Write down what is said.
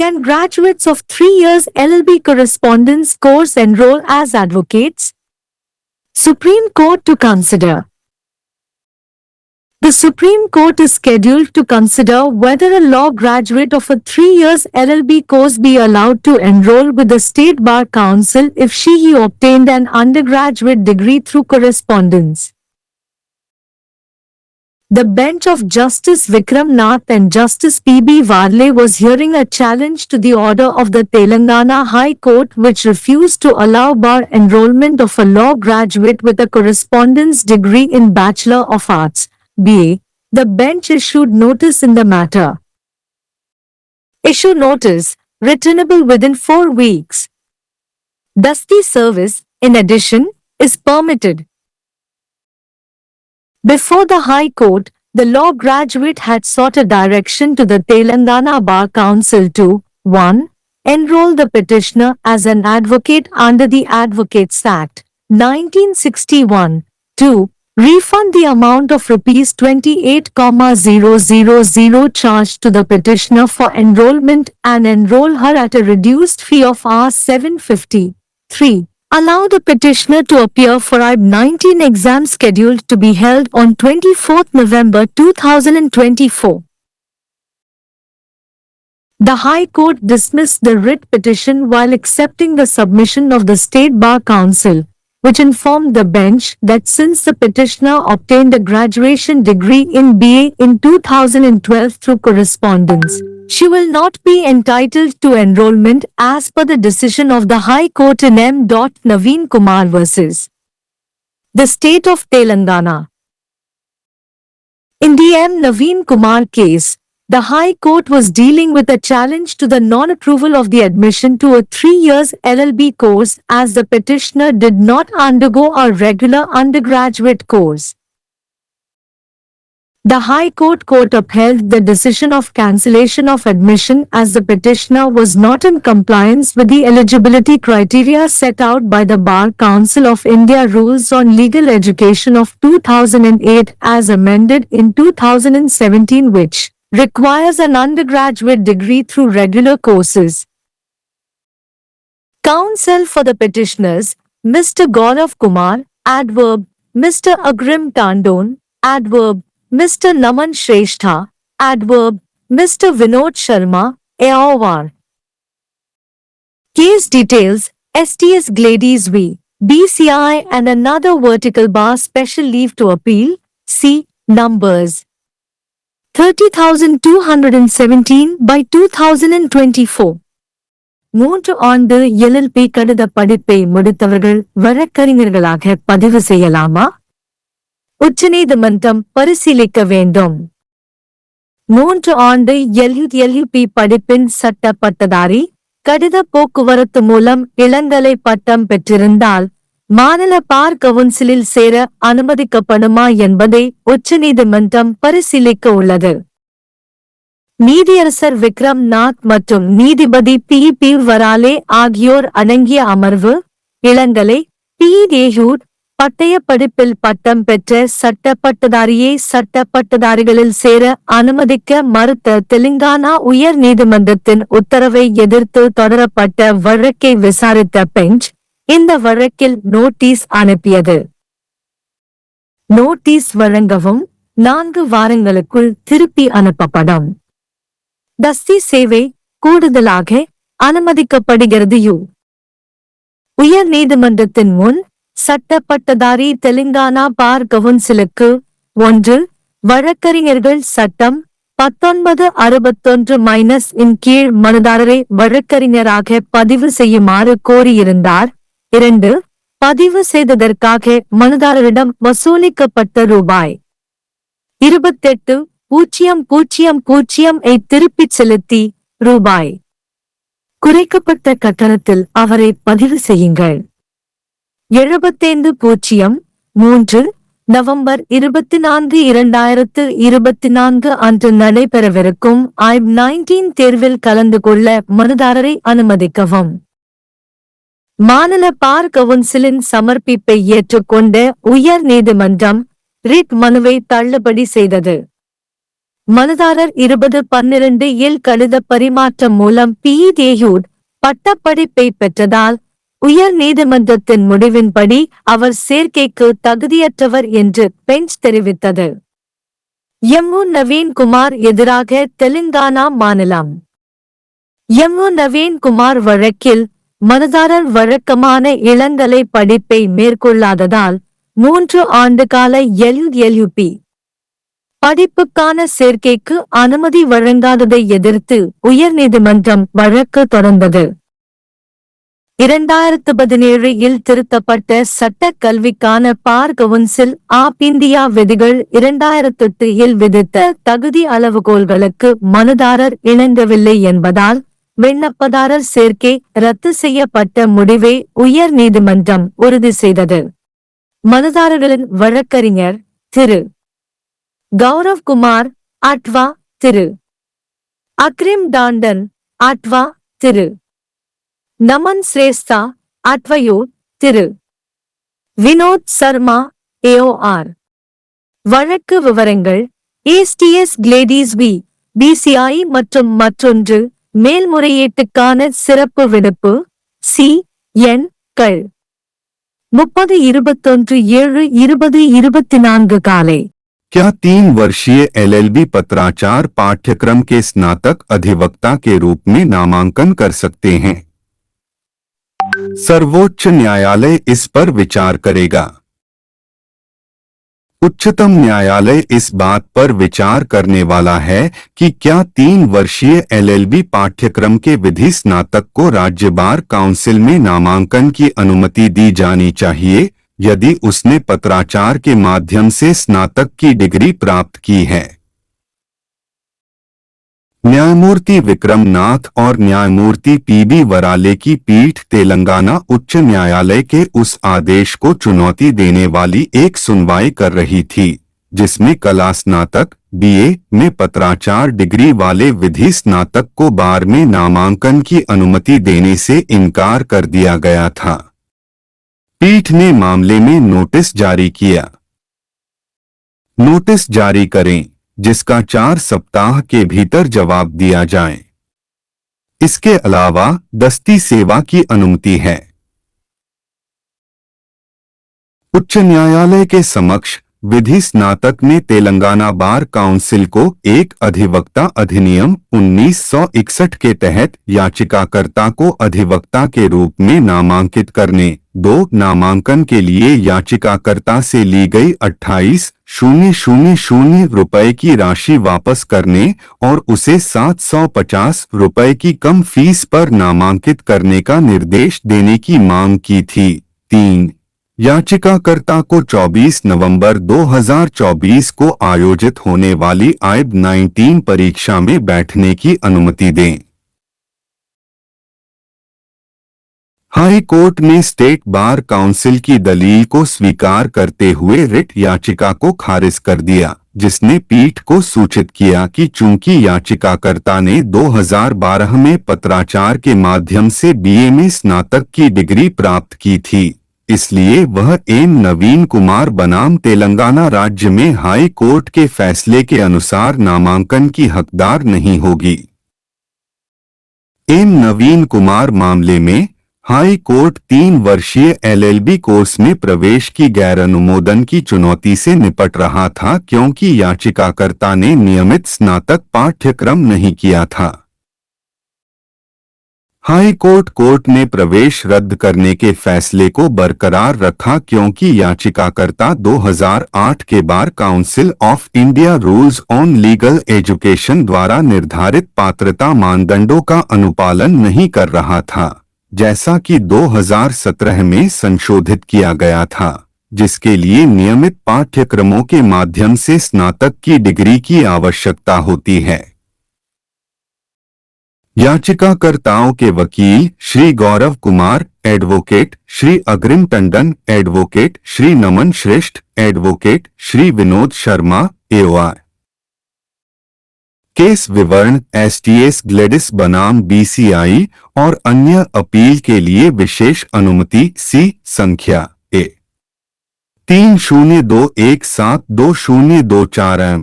Can graduates of 3 years LLB correspondence course enroll as advocates? Supreme Court to consider. The Supreme Court is scheduled to consider whether a law graduate of a 3 years LLB course be allowed to enroll with the State Bar Council if she obtained an undergraduate degree through correspondence. The bench of Justice Vikram Nath and Justice P.B. Varle was hearing a challenge to the order of the Telangana High Court which refused to allow bar enrollment of a law graduate with a correspondence degree in Bachelor of Arts, BA. The bench issued notice in the matter. Issue notice, returnable within 4 weeks. Dusty service, in addition, is permitted. Before the High Court, the law graduate had sought a direction to the Telangana Bar Council to 1. Enroll the petitioner as an advocate under the Advocates Act, 1961. 2. Refund the amount of Rs 28,000 charged to the petitioner for enrollment and enroll her at a reduced fee of Rs 750. 3. Allow the petitioner to appear for IB-19 exam scheduled to be held on 24 November 2024. The High Court dismissed the writ petition while accepting the submission of the State Bar Council, which informed the bench that since the petitioner obtained a graduation degree in BA in 2012 through correspondence, she will not be entitled to enrollment as per the decision of the High Court in M. Naveen Kumar vs. The State of Telangana. In the M. Naveen Kumar case, the High Court was dealing with a challenge to the non-approval of the admission to a 3 years LLB course as the petitioner did not undergo a regular undergraduate course. The High Court upheld the decision of cancellation of admission as the petitioner was not in compliance with the eligibility criteria set out by the Bar Council of India Rules on Legal Education of 2008 as amended in 2017, which requires an undergraduate degree through regular courses. Counsel for the petitioners, Mr. Gaurav Kumar, adverb, Mr. Agrim Tandon, adverb, Mr. Naman Shrestha, adverb, Mr. Vinod Sharma, AOR. Case details, STS Glades v. BCI and another vertical bar special leave to appeal, C. Numbers 30,217 by 2024. 3 ஆண்டு LLB கடித படிப்பை முடித்தவர்கள் வழக்கறிஞர்களாக பதிவு செய்யலாமா? உச்சநீதிமன்றம் பரிசீலிக்க வேண்டும். 3 ஆண்டு LLB படிப்பின் சட்ட பட்டதாரி, கடித போக்குவரத்து மூலம் இளங்கலை பட்டம் பெற்றிருந்தால், மாநில பார் கவுன்சிலில் சேர அனுமதிக்கப்படுமா என்பதை உச்சநீதிமன்றம் பரிசீலிக்க உள்ளது. நீதியரசர் விக்ரம் நாத் மற்றும் நீதிபதி P.P. வராலே ஆகியோர் அடங்கிய அமர்வு, இளங்கலை PhD பட்டய படிப்பில் பட்டம் பெற்ற சட்ட பட்டதாரியை சட்ட பட்டதாரிகளில் சேர அனுமதிக்க மறுத்த தெலுங்கானா உயர் நீதிமன்றத்தின் உத்தரவை எதிர்த்து தொடரப்பட்ட வழக்கை விசாரித்த பெஞ்ச், இந்த வழக்கில் நோட்டீஸ் அனுப்பியது. நோட்டீஸ் வழங்கவும் 4 வாரங்களுக்குள் திருப்பி அனுப்பப்படும். தஸ்தி சேவை கூடுதலாக அனுமதிக்கப்படுகிறது. உயர் நீதிமன்றத்தின் முன் சட்ட பட்டதாரி தெலுங்கானா பார் கவுன்சிலுக்கு 1. வழக்கறிஞர்கள் சட்டம் 1961 இன் கீழ் மனுதாரரை வழக்கறிஞராக பதிவு செய்யுமாறு கோரியிருந்தார். 2. பதிவு செய்ததற்காக மனுதாரரிடம் வசூலிக்கப்பட்ட ரூபாய் 28,000 திருப்பிச் செலுத்தி ரூபாய் குறைக்கப்பட்ட கட்டணத்தில் அவரை பதிவு செய்யுங்கள். 75,003 நவம்பர் 24, 2024 அன்று நடைபெறவிருக்கும் IB-19 தேர்வில் கலந்து கொள்ள மனுதாரரை அனுமதிக்கவும். மாநில பார் கவுன்சிலின் சமர்ப்பிப்பை ஏற்றுக்கொண்ட உயர் நீதிமன்றம் ரிட் மனுவை தள்ளுபடி செய்தது. மனுதாரர் 2012 இல் கடித பரிமாற்றம் மூலம் PhD பட்டப்படிப்பை பெற்றதால் உயர் நீதிமன்றத்தின் முடிவின்படி அவர் சேர்க்கைக்கு தகுதியற்றவர் என்று பெஞ்ச் தெரிவித்தது. எம். நவீன் குமார் எதிராக தெலுங்கானா மாநிலம் எம். நவீன் குமார் வழக்கில் மனுதாரர் வழக்கமான இளங்கலை படிப்பை மேற்கொள்ளாததால் 3 ஆண்டுகால LLB படிப்புக்கான சேர்க்கைக்கு அனுமதி வழங்காததை எதிர்த்து உயர்நீதிமன்றம் வழக்கு தொடர்ந்தது. 2017 இல் திருத்தப்பட்ட சட்டக் கல்விக்கான பார் கவுன்சில் ஆப் இந்தியா விதிகள் 2008 இல் விதித்த தகுதி அளவுகோல்களுக்கு மனுதாரர் இணங்கவில்லை என்பதால் விண்ணப்பதாரர் சேர்க்கை ரத்து செய்யப்பட்ட முடிவை உயர் நீதிமன்றம் உறுதி செய்தது. மனுதாரர்களின் வழக்கறிஞர் திரு. கௌரவ் குமார் அட்வா, திரு. அக்ரிம் டாண்டன் அட்வா, திரு. நமன் சிரேஸ்தா அட்வயோர், திரு. வினோத் சர்மா AOR. வழக்கு விவரங்கள்: STS கிளேடிஸ் V. BCI மற்றும் மற்றொன்று மேல்முறையீட்டுக்கான சிறப்பு விடுப்பு CN கள் 30/21/7/2024 காலை. क्या 3 वर्षीय LLB पत्राचार पाठ्यक्रम के स्नातक अधिवक्ता के रूप में नामांकन कर सकते हैं? सर्वोच्च न्यायालय इस पर विचार करेगा। उच्चतम न्यायालय इस बात पर विचार करने वाला है कि क्या 3 वर्षीय LLB पाठ्यक्रम के विधि स्नातक को राज्य बार काउंसिल में नामांकन की अनुमति दी जानी चाहिए यदि उसने पत्राचार के माध्यम से स्नातक की डिग्री प्राप्त की है। न्यायमूर्ति विक्रम नाथ और न्यायमूर्ति PB वराले की पीठ तेलंगाना उच्च न्यायालय के उस आदेश को चुनौती देने वाली एक सुनवाई कर रही थी जिसमें कला स्नातक BA में पत्राचार डिग्री वाले विधि स्नातक को बार में नामांकन की अनुमति देने से इनकार कर दिया गया था। पीठ ने मामले में नोटिस जारी किया। नोटिस जारी करें जिसका 4 सप्ताह के भीतर जवाब दिया जाए। इसके अलावा दस्ती सेवा की अनुमति है। उच्च न्यायालय के समक्ष विधि स्नातक ने तेलंगाना बार काउंसिल को एक अधिवक्ता अधिनियम 1961 के तहत याचिकाकर्ता को अधिवक्ता के रूप में नामांकित करने, 2 नामांकन के लिए याचिकाकर्ता से ली गई 28,000 रुपए की राशि वापस करने और उसे 750 रुपए की कम फीस पर नामांकित करने का निर्देश देने की मांग की थी। 3 याचिकाकर्ता को 24 नवंबर 2024 को आयोजित होने वाली IB 19 परीक्षा में बैठने की अनुमति दें। हाई कोर्ट ने स्टेट बार काउंसिल की दलील को स्वीकार करते हुए रिट याचिका को खारिज कर दिया जिसने पीठ को सूचित किया कि चूंकि याचिकाकर्ता ने 2012 में पत्राचार के माध्यम से BA में स्नातक की डिग्री प्राप्त की थी इसलिए वह एम. नवीन कुमार बनाम तेलंगाना राज्य में हाई कोर्ट के फैसले के अनुसार नामांकन की हकदार नहीं होगी। एम. नवीन कुमार मामले में हाई कोर्ट 3 वर्षीय LLB कोर्स में प्रवेश की गैर अनुमोदन की चुनौती से निपट रहा था क्योंकि याचिकाकर्ता ने नियमित स्नातक पाठ्यक्रम नहीं किया था। हाई कोर्ट ने प्रवेश रद्द करने के फैसले को बरकरार रखा क्योंकि याचिकाकर्ता 2008 के bar council of India rules on legal education द्वारा निर्धारित पात्रता मानदंडों का अनुपालन नहीं कर रहा था जैसा कि 2017 में संशोधित किया गया था जिसके लिए नियमित पाठ्यक्रमों के माध्यम से स्नातक की डिग्री की आवश्यकता होती है। याचिकाकर्ताओं के वकील श्री गौरव कुमार एडवोकेट, श्री अग्रिम टंडन एडवोकेट, श्री नमन श्रेष्ठ advocate, Shri Vinod Sharma AOR। Case विवरण STS ग्लेडिस बनाम BCI और अन्य अपील के लिए विशेष अनुमति C संख्या A 3021722024 M।